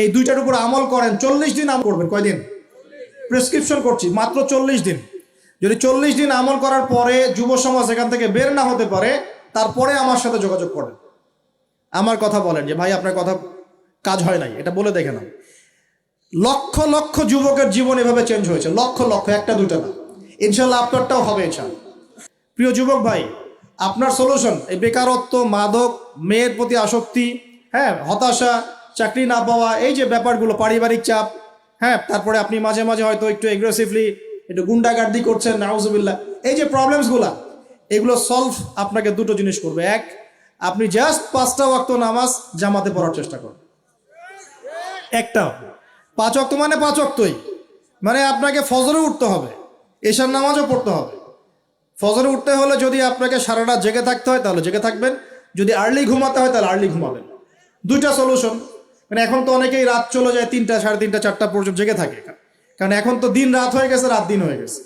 এই দুইটার উপর আমল করেন, 40 দিন আমল করবেন। কয়দিন? প্রেসক্রিপশন করছি, মাত্র 40 দিন। যদি 40 দিন আমল করার পরে যুব সমাজ এখান থেকে বের না হতে পারে, তারপরে আমার সাথে যোগাযোগ করেন, আমার কথা বলেন যে ভাই আপনার কথা কাজ হয় নাই, এটা বলে দেখে না। লক্ষ লক্ষ যুবকের জীবন এভাবে চেঞ্জ হয়েছে, লক্ষ লক্ষ, একটা দুইটা না। ইনশাল্লাহ আপনারটাও হবে ইনশাল্লাহ। প্রিয় যুবক ভাই, আপনার সলিউশন এই বেকারত্ব, মাদক, মেয়ের প্রতি আসক্তি, হ্যাঁ, হতাশা, চাকরি না পাওয়া, এই যে ব্যাপারগুলো, পারিবারিক চাপ, হ্যাঁ, তারপরে আপনি মাঝে মাঝে হয়তো একটু এগ্রেসিভলি একটু গুন্ডাগার্দি করছেন, নাউজুবিল্লাহ, এই যে প্রবলেমসগুলো, এগুলো সলভ আপনাকে দুটো জিনিস করবে। এক, আপনি জাস্ট 5টা ওয়াক্ত নামাজ জামাতে পড়ার চেষ্টা করুন। একটা 5 ওয়াক্ত মানে 5 ওয়াক্তই, মানে আপনাকে ফজরে উঠতে হবে, এশার নামাজও পড়তে হবে। ফজরে উঠতে হলে যদি আপনাকে সারা রাত জেগে থাকতে হয় তাহলে জেগে থাকবেন, যদি আর্লি ঘুমাতে হয় তাহলে আর্লি ঘুমাবেন। দুইটা সলিউশন। মানে এখন তো অনেকেই রাত চলে যায় 3টা, 3:30, 4টা পর্যন্ত জেগে থাকে, কারণ এখন তো দিন রাত হয়ে গেছে, রাত দিন হয়ে গেছে,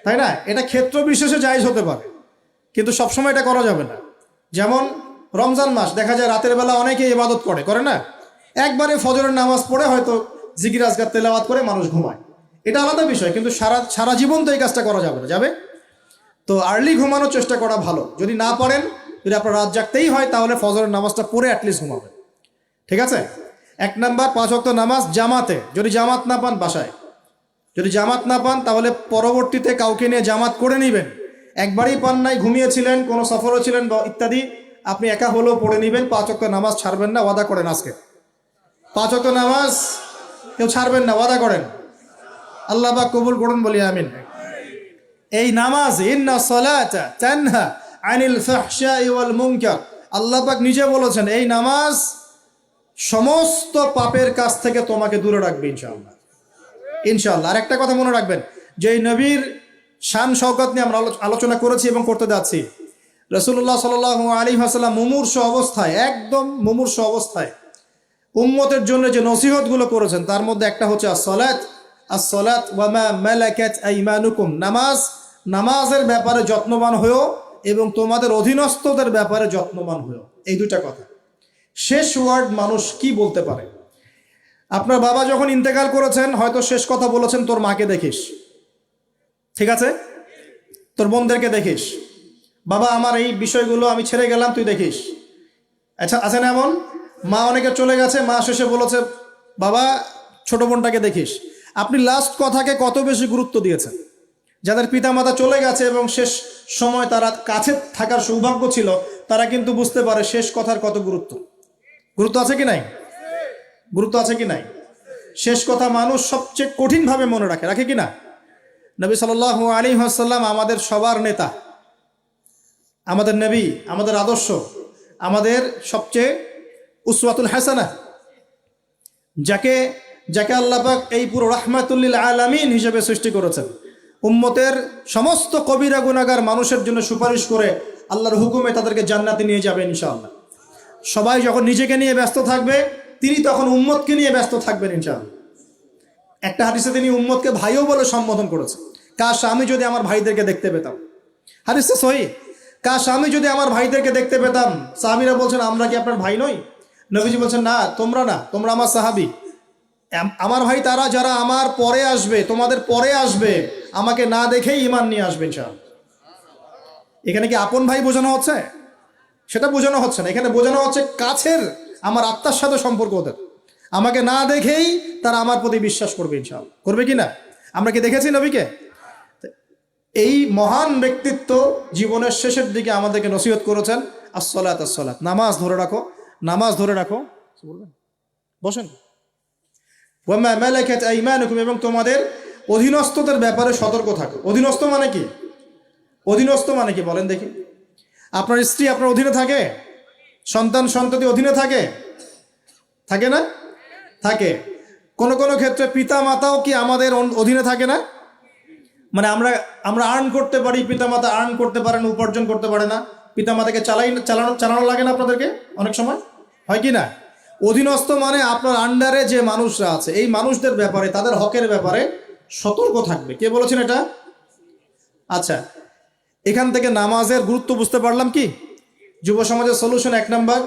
তাই না? এটা ক্ষেত্র বিশেষে জায়েজ হতে পারে, কিন্তু সবসময় এটা করা যাবে না। যেমন রমজান মাস, দেখা যায় রাতের বেলা অনেকেই ইবাদত করে না, একবারে ফজরের নামাজ পড়ে হয়তো জিকির আজকার তেলাওয়াত করে মানুষ ঘুমায়, এটা আলাদা বিষয়, কিন্তু সারা জীবন তো এই কাজটা করা যাবে না, যাবে তো আর্লি ঘুমানোর চেষ্টা করা ভালো। যদি না পারেন, যদি আপনার রাত জাগতেই হয়, তাহলে ফজরের নামাজটা পড়ে অ্যাটলিস্ট ঘুমাবেন, ঠিক আছে? 1 নাম্বার, 5 ওয়াক্ত নামাজ জামাতে। যদি জামাত না পান বাসায়, যদি জামাত না পান তাহলে পরবর্তীতে কাউকে নিয়ে জামাত করে নেবেন। একবারই পান নাই, ঘুমিয়েছিলেন, কোনো সফরও ছিলেন বা ইত্যাদি, আপনি একা হলেও পড়ে নেবেন। 5 ওয়াক্ত নামাজ ছাড়বেন না, ওয়াদা করেন আজকে 5 ওয়াক্ত নামাজ কেউ ছাড়বেন না, ওয়াদা করেন। আল্লাহ পাক কবুল করুন, বলি আমিন। এই নামাজ, ইন্না সালাতা তানহা আনিল ফাহশাই ওয়াল মুনকার, আল্লাহ পাক নিজে বলেছেন এই নামাজ সমস্ত পাপের কাছ থেকে তোমাকে দূরে রাখবে ইনশাআল্লাহ, ইনশাআল্লাহ। আর একটা কথা মনে রাখবেন, যে এই নবীর শান শওকত নিয়ে আমরা আলোচনা করেছি এবং করতে যাচ্ছি। রাসূলুল্লাহ সাল্লাল্লাহু আলাইহি ওয়াসাল্লাম মুমূর্ষ অবস্থায়, একদম মুমূর্ষ অবস্থায় উম্মতের জন্য যে নসিহতগুলো করেছেন, তার মধ্যে একটা হচ্ছে আসসালাত, আসসালাত ওয়া মা মালাকাত আইমানুকুম, নামাজ, নামাজের ব্যাপারে যত্নবান হয়েও এবং তোমাদের অধীনস্থদের ব্যাপারে যত্নবান হয়েও। এই দুটা কথা। শেষ ওয়ার্ড মানুষ কি বলতে পারে? আপনার বাবা যখন ইন্তেকাল করেছেন, হয়তো শেষ কথা বলেছেন তোর মাকে দেখিস, ঠিক আছে, তোর বোনদেরকে দেখিস, বাবা আমার এই বিষয়গুলো আমি ছেড়ে গেলাম, তুই দেখিস। আচ্ছা, আছে না এমন? মা অনেকে চলে গেছে, মা শেষে বলেছে বাবা ছোট বোনটাকে দেখিস। আপনি লাস্ট কথাকে কত বেশি গুরুত্ব দিয়েছেন? যাদের পিতামাতা চলে গেছে এবং শেষ সময় তারা কাছে থাকার সৌভাগ্য ছিল, তারা কিন্তু বুঝতে পারে শেষ কথার কত গুরুত্ব। গুরুত্ব আছে কি নাই? গুরুত্ব আছে কি নাই? শেষ কথা মানুষ সবচেয়ে কঠিনভাবে মনে রাখে কি না? নবী সাল্লাল্লাহু আলাইহি ওয়াসাল্লাম আমাদের সবার নেতা, আমাদের নবী, আমাদের আদর্শ, আমাদের সবচেয়ে উসওয়াতুল হাসানা, যাকে আল্লাহ পাক এই পুরো রাহমাতুল লিল আলামিন হিসেবে সৃষ্টি করেছেন। উম্মতের সমস্ত কবিরা গুনাহগার মানুষের জন্য সুপারিশ করে আল্লাহর হুকুমে তাদেরকে জান্নাতে নিয়ে যাবে ইনশাআল্লাহ। সবাই যখন নিজেকে নিয়ে ব্যস্ত থাকবে, তিনি তখন উম্মতকে নিয়ে ব্যস্ত থাকবেন ইনশাআল্লাহ। একটা হাদিসে তিনি উম্মতকে ভাইও বলে সম্বোধন করেছেন। কাশ আমি যদি আমার ভাইদেরকে দেখতে পেতাম, হাদিসটা সহিহ, কাশ আমি যদি আমার ভাইদেরকে দেখতে পেতাম। সাহাবীরা বলছেন আমরা কি আপনার ভাই নই? নবীজি বলছেন না, তোমরা আমার সাহাবী। আমার ভাই তারা যারা আমার পরে আসবে, তোমাদের পরে আসবে, আমাকে না দেখেই ঈমান নিয়ে আসবে ইনশাআল্লাহ। এখানে কি আপন ভাই বোঝানো হচ্ছে? সেটা বোঝানো হচ্ছে না, এখানে বোঝানো হচ্ছে কাছের, আমার আত্মার সাথে সম্পর্ক ওদের। আমাকে না দেখেই তারা আমার প্রতি বিশ্বাস করবে ইনশাআল্লাহ। করবে কি না? আমরা কি দেখেছি নবীকে? এই মহান ব্যক্তিত্ব জীবনের শেষের দিকে আমাদেরকে নসিহত করেছেন, আসসালাত আসসালাত, নামাজ ধরে রাখো, নামাজ ধরে রাখো। বসেন। ওয়া মা মালাকাত আইমানুকুম, এবং তোমাদের অধীনস্থদের ব্যাপারে সতর্ক থাকো। অধীনস্থ মানে কি? অধীনস্থ মানে কি বলেন দেখি? আপনার স্ত্রী আপনার অধীনে থাকে? সন্তান সন্ততি অধীনে থাকে? থাকে না? থাকে। কোন কোন ক্ষেত্রে পিতা মাতাও কি আমাদের অধীনে থাকে না? মানে আমরা আর্ন করতে পারি, পিতা মাতা আর্ন করতে পারেন, উপার্জন করতে পারে না। পিতা মাতাকে চালানো লাগে না আপনাদেরকে অনেক সময়, হয় কি না? অধীনস্থ মানে আপনার আন্ডারে যে মানুষরা আছে, এই মানুষদের ব্যাপারে, তাদের হকের ব্যাপারে সতর্ক থাকবে। কে বলেছেন এটা? আচ্ছা, এখান থেকে নামাজের গুরুত্ব বুঝতে পারলাম কি? যুব সমাজের সলিউশন 1 নাম্বার,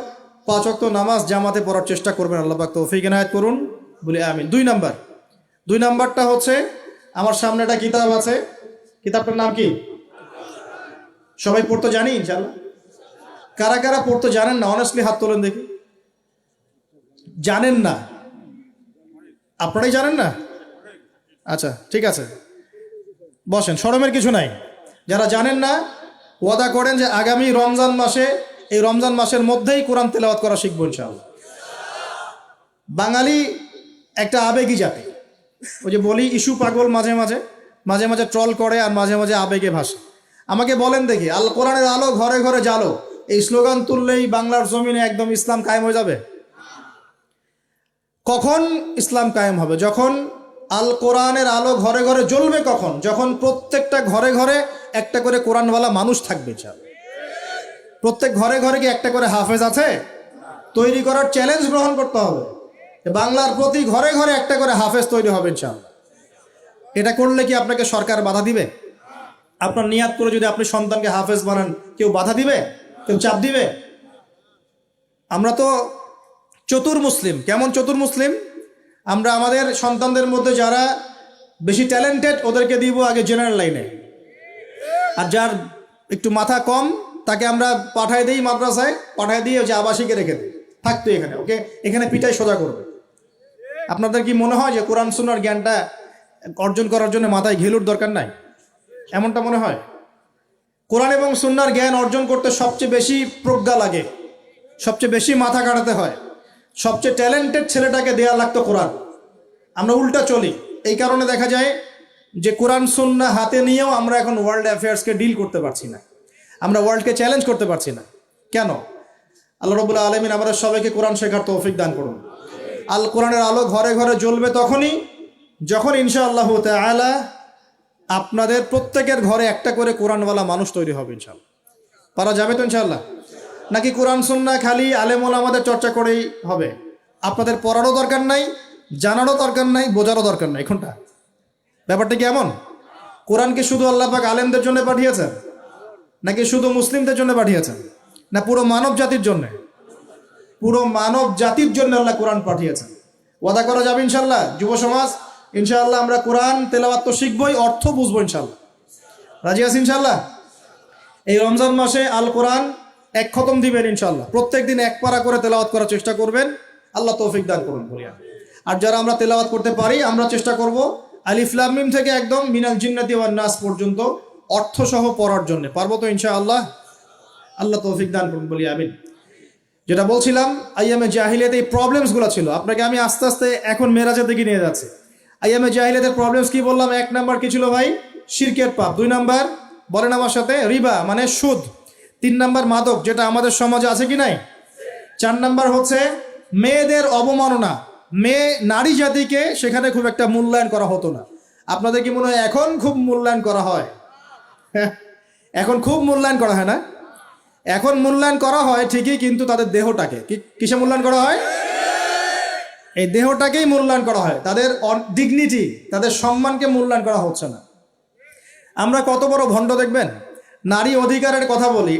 5 ওয়াক্ত নামাজ জামাতে পড়ার চেষ্টা করবেন, আল্লাহ পাক তৌফিক এনায়েত করুন, বলি আমিন। 2 নাম্বারটা হচ্ছে, আমার সামনে একটা কিতাব আছে, কিতাবটার নাম কি? সবাই পড়তে জানি ইনশাআল্লাহ? কারা কারা পড়তে জানেন না অনেস্টলি হাত তোলেন দেখি। জানেন না? আপনারাই জানেন না? আচ্ছা ঠিক আছে, বসেন, শরমের কিছু নাই। যারা জানেন না ওয়াদা করেন যে আগামী রমজান মাসে, এই রমজান মাসের মধ্যেই কোরআন তেলাওয়াত করা শিখবো ইনশাআল্লাহ। বাঙালি একটা আবেগী জাতি, ওই যে বলি ইস্যু পাগল, মাঝে মাঝে ট্রল করে আর মাঝে মাঝে আবেগে ভাসে। আমাকে বলেন দেখি, আল কোরআনের আলো ঘরে ঘরে জালো, এই স্লোগান তুললেই বাংলার জমিনে একদম ইসলাম কায়েম হয়ে যাবে? কখন ইসলাম কায়েম হবে? যখন আল কোরআনের আলো ঘরে ঘরে জ্বলবে। কখন? যখন প্রত্যেকটা ঘরে ঘরে একটা করে কোরআনওয়ালা মানুষ থাকবে। প্রত্যেক ঘরে ঘরে কি একটা করে হাফেজ আছে? তৈরি করার চ্যালেঞ্জ গ্রহণ করতে হবে। বাংলার প্রতি ঘরে ঘরে একটা করে হাফেজ তৈরি হবে ইনশাআল্লাহ। এটা করলে কি আপনাকে সরকার বাধা দিবে? আপনার নিয়াত করে যদি আপনি সন্তানকে হাফেজ বানান, কেউ বাধা দিবে? কেউ চাপ দিবে? আমরা তো চতুর মুসলিম। কেমন চতুর মুসলিম? আমরা আমাদের সন্তানদের মধ্যে যারা বেশি ট্যালেন্টেড ওদেরকে দিব আগে জেনারেল লাইনে, আর যার একটু মাথা কম তাকে আমরা পাঠায় দিই মাদ্রাসায়, পাঠায় দিয়ে যে আবাসিকে রেখে দিই, থাকতো এখানে, ওকে এখানে পিটাই সোজা করবে। আপনাদের কি মনে হয় যে কোরআন সুন্নাহর জ্ঞানটা অর্জন করার জন্য মাথায় ঘেলুর দরকার নাই? এমনটা মনে হয়? কোরআন এবং সুন্নাহর জ্ঞান অর্জন করতে সবচেয়ে বেশি প্রজ্ঞা লাগে, সবচেয়ে বেশি মাথা কাটাতে হয়, সবচেয়ে ট্যালেন্টেড ছেলেটাকে দেয়া লাগতো কোরআন। আমরা উল্টা চলি। এই কারণে দেখা যায় যে কোরআন সুন্নাহ হাতে নিয়েও আমরা এখন ওয়ার্ল্ড অ্যাফেয়ার্সকে ডিল করতে পারছি না, আমরা ওয়ার্ল্ডকে চ্যালেঞ্জ করতে পারছি না। কেন? আল্লাহ রাব্বুল আলামিন আমাদের সবাইকে কোরআন শেখার তৌফিক দান করুন। আল কোরআনের আলো ঘরে ঘরে জ্বলবে তখনই যখন ইনশাআল্লাহ তাআলা আপনাদের প্রত্যেকের ঘরে একটা করে কোরআনওয়ালা মানুষ তৈরি হবে ইনশাআল্লাহ। পারা যাবে তো ইনশাআল্লাহ? নাকি কোরআন সুন্নাহ খালি আলেম ওলামাদের চর্চা করেই হবে? আপনাদের পড়ারও দরকার নাই, জানারও দরকার নাই, বোঝারও দরকার নাই। কোনটা? ব্যাপারটা কি এমন? কোরআনকে শুধু আল্লাহ পাক আলেমদের জন্য পাঠিয়েছেন, নাকি শুধু মুসলিমদের জন্য পাঠিয়েছেন, না পুরো মানব জাতির জন্য? পুরো মানব জাতির জন্য আল্লাহ কোরআন পাঠিয়েছেন। ওয়াদা করা যাবে ইনশাআল্লাহ? যুব সমাজ ইনশাআল্লাহ আমরা কোরআন তেলাওয়াত তো শিখবই, অর্থ বুঝবো ইনশাআল্লাহ। রাজি আছি ইনশাআল্লাহ? এই রমজান মাসে আল কোরআন 1 খতম দিবেন ইনশাআল্লাহ। প্রত্যেক দিন 1 পারা করে তেলাওয়াত করার চেষ্টা করবেন, আল্লাহ তৌফিক দান করুন বলিয়া। আর যারা আমরা তেলাওয়াত করতে পারি, আমরা চেষ্টা করব আলিফ লাম মিম থেকে একদম মিনাল জিন্নাতি ওয়ান নাস পর্যন্ত অর্থ সহ পড়ার জন্য। পারবো তো ইনশাআল্লাহ? আল্লাহ তৌফিক দান করুন বলি আমিন। যেটা বলছিলাম, আইয়ামে জাহিলিয়াতে এই প্রবলেমসগুলো ছিল, আপনাকে আমি আস্তে আস্তে এখন মেরাজের দিকে নিয়ে যাচ্ছি। আইয়ামে জাহিলিয়াতের প্রবলেমস কি বললাম? 1 নাম্বার কি ছিল ভাই? শিরকের পাপ। 2 নাম্বার বলেন আমার সাথে, রিবা মানে সুদ। 3 নাম্বার মাদক, যেটা আমাদের সমাজে আছে কি নাই? 4 নাম্বার হচ্ছে মেয়েদের অবমাননা। মেয়ে নারী জাতিকে সেখানে খুব একটা মূল্যায়ন করা হতো না। আপনাদের কি মনে হয় এখন খুব মূল্যায়ন করা হয়? এখন খুব মূল্যায়ন করা হয় না? এখন মূল্যায়ন করা হয় ঠিকই, কিন্তু তাদের দেহটাকে কিসে মূল্যায়ন করা হয়? এই দেহটাকেই মূল্যায়ন করা হয়, তাদের ডিগনিটি, তাদের সম্মানকে মূল্যায়ন করা হচ্ছে না। আমরা কত বড় ভণ্ড দেখবেন, নারী অধিকারের কথা বলি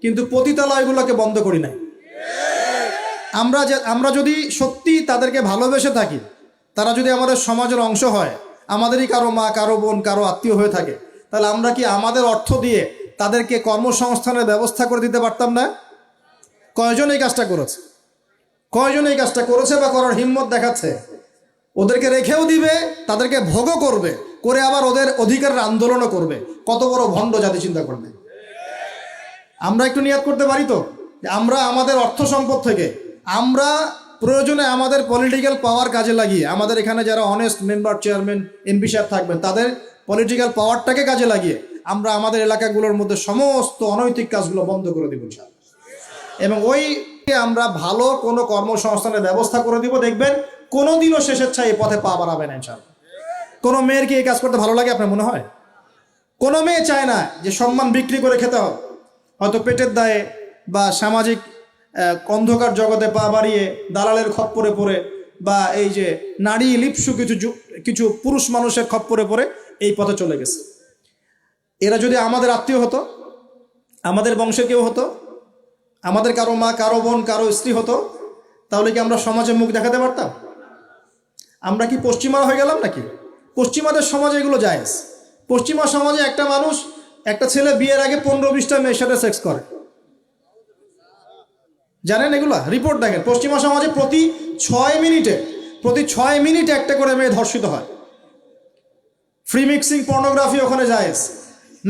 কিন্তু পতিতালয়গুলোকে বন্ধ করি নাই। আমরা যদি সত্যি তাদেরকে ভালোবেসে থাকি, তারা যদি আমাদের সমাজের অংশ হয়, আমাদেরই কারো মা, কারো বোন, কারো আত্মীয় হয়ে থাকে, তাহলে আমরা কি আমাদের অর্থ দিয়ে তাদেরকে কর্মসংস্থানের ব্যবস্থা করে দিতে পারতাম না? কয়জন এই কাজটা করেছে? কয়জন এই কাজটা করেছে বা করার হিম্মত দেখাচ্ছে? ওদেরকে রেখেও দিবে, তাদেরকে ভোগও করবে, করে আবার ওদের অধিকারের আন্দোলনও করবে। কত বড় ভণ্ড জাতি চিন্তা করবে। আমরা একটু নিয়াত করতে পারি তো যে আমরা আমাদের অর্থ সম্পদ থেকে, আমরা প্রয়োজনে আমাদের পলিটিক্যাল পাওয়ার কাজে লাগিয়ে, আমাদের এখানে যারা অনেস্ট মেম্বার, চেয়ারম্যান, এমপি সাহেব থাকবেন, তাদের পলিটিক্যাল পাওয়ারটাকে কাজে লাগিয়ে আমরা আমাদের এলাকাগুলোর মধ্যে সমস্ত অনৈতিক কাজগুলো বন্ধ করে দিব এবং ওই আমরা ভালো কোনো কর্মসংস্থানের ব্যবস্থা করে দিব। দেখবেন কোনোদিনও শেষের ছাই এই পথে পা বাড়াবে না ইনশাআল্লাহ। কোনো মেয়ের কি এই কাজ করতে ভালো লাগে আপনার মনে হয়? কোনো মেয়ে চায় না যে সম্মান বিক্রি করে খেতে হবে, হয়তো পেটের দায়ে বা সামাজিক অন্ধকার জগতে পা বাড়িয়ে দালালের খপ্পরে পড়ে, বা এই যে নারী লিপ্সু কিছু পুরুষ মানুষের খপ্পরে পড়ে এই পথে চলে গেছে। এরা যদি আমাদের আত্মীয় হতো, আমাদের বংশে কেউ হতো, আমাদের কারো মা, কারো বোন, কারো স্ত্রী হতো, তাহলে কি আমরা সমাজে মুখ দেখাতে পারতাম? আমরা কি পশ্চিমা হয়ে গেলাম নাকি? পশ্চিমাদের সমাজে এগুলো জায়েজ। পশ্চিমা সমাজে একটা মানুষ, একটা ছেলে বিয়ের আগে 15-20টা মেয়ের সাথে সেক্স করে, জানেন এগুলা? রিপোর্ট দেখেন, পশ্চিমা সমাজে প্রতি 6 মিনিটে একটা করে মেয়ে ধর্ষিত হয়। ফ্রি মিক্সিং পর্নোগ্রাফি ওখানে জায়েজ।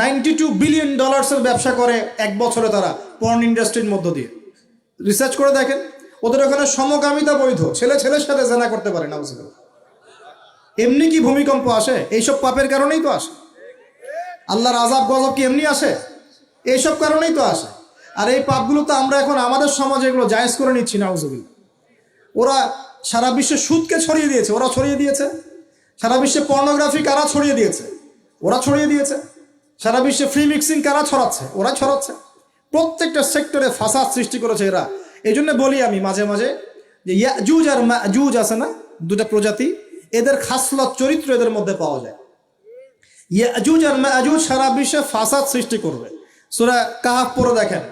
$92 বিলিয়ন ব্যবসা করে এক বছরে তারা পর্ন ইন্ডাস্ট্রির মধ্য দিয়ে। রিসার্চ করে দেখেন, ওদের ওখানে সমকামিতা বৈধ, ছেলে ছেলের সাথে জেনা করতে পারে না। এমনি কি ভূমিকম্প আসে? এইসব পাপের কারণেই তো আসে। আল্লাহর আযাব গজব কি এমনি আসে? এইসব কারণেই তো আসে। আর এই পাপগুলো তো আমরা এখন আমাদের সমাজে এগুলো জায়েজ করে নিচ্ছি, নাউজুবিল্লাহ। ওরা সারা বিশ্বে সুদকে ছড়িয়ে দিয়েছে, ওরা ছড়িয়ে দিয়েছে। সারা বিশ্বে পর্নোগ্রাফি কারা ছড়িয়ে দিয়েছে? ওরা ছড়িয়ে দিয়েছে। সারা বিশ্বে ফ্রি মিক্সিং কারা ছড়াচ্ছে? ওরা ছড়াচ্ছে। প্রত্যেকটা সেক্টরে ফাসাদ সৃষ্টি করেছে এরা। এই জন্য বলি আমি মাঝে মাঝে যে ইয়াজুজ আর মাজুজ আছে না, দুটা প্রজাতি, এদের খাসলত চরিত্র এদের মধ্যে পাওয়া যায়। ইয়াজুজ আর মাজুজ সারা বিশ্বে ফাসাদ সৃষ্টি করবে। সূরা কাহফ পড়ে দেখেন,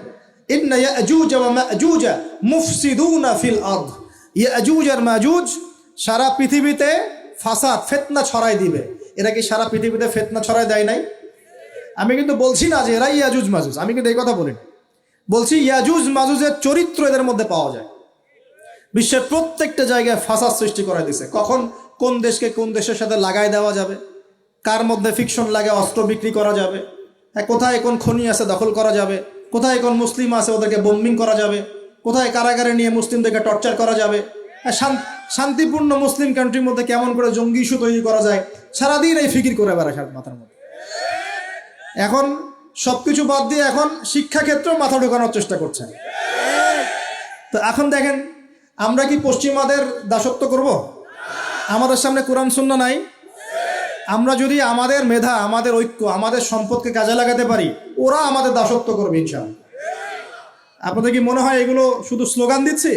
ইন্না ইয়াজুজ ওয়া মাজুজ মুফসিদুনা ফিল আরদ। ইয়াজুজ আর মাজুজ সারা পৃথিবীতে ফাসাদ, ফিতনা ছড়াই দিবে। এরা কি সারা পৃথিবীতে ফিতনা ছড়াই দেয় নাই? আমি কিন্তু বলছি না যে এরাই ইয়াজুজ মাজুজ, আমি কিন্তু এই কথা বলিনি। বলছি ইয়াজুজ মাজুজের চরিত্র এদের মধ্যে পাওয়া যায়। বিশ্বের প্রত্যেকটা জায়গায় ফাসাদ সৃষ্টি করে দিছে। কখন কোন দেশকে কোন দেশের সাথে লাগাই দেওয়া যাবে, কার মধ্যে ফিকশন লাগে অস্ত্র বিক্রি করা যাবে, কোথায় কোন খনি আছে দখল করা যাবে, কোথায় কোন মুসলিম আছে ওদেরকে বোম্বিং করা যাবে, কোথায় কারাগারে নিয়ে মুসলিমদেরকে টর্চার করা যাবে, শান্তিপূর্ণ মুসলিম কান্ট্রির মধ্যে কেমন করে জঙ্গি ইস্যু তৈরি করা যায়, সারাদিন এই ফিকির করে বেড়ায় মাথার মধ্যে। এখন সবকিছু বাদ দিয়ে এখন শিক্ষাক্ষেত্রেও মাথা ঢোকানোর চেষ্টা করছেন। তো এখন দেখেন, আমরা কি পশ্চিমাদের দাসত্ব করব? আমাদের সামনে কোরআন সুন্নাহ নাই। আমরা যদি আমাদের মেধা, আমাদের ঐক্য, আমাদের সম্পদকে কাজে লাগাতে পারি, ওরা আমাদের দাসত্ব করবে ইনশাআল্লাহ। আপনাদের কি মনে হয় এগুলো শুধু স্লোগান দিচ্ছি?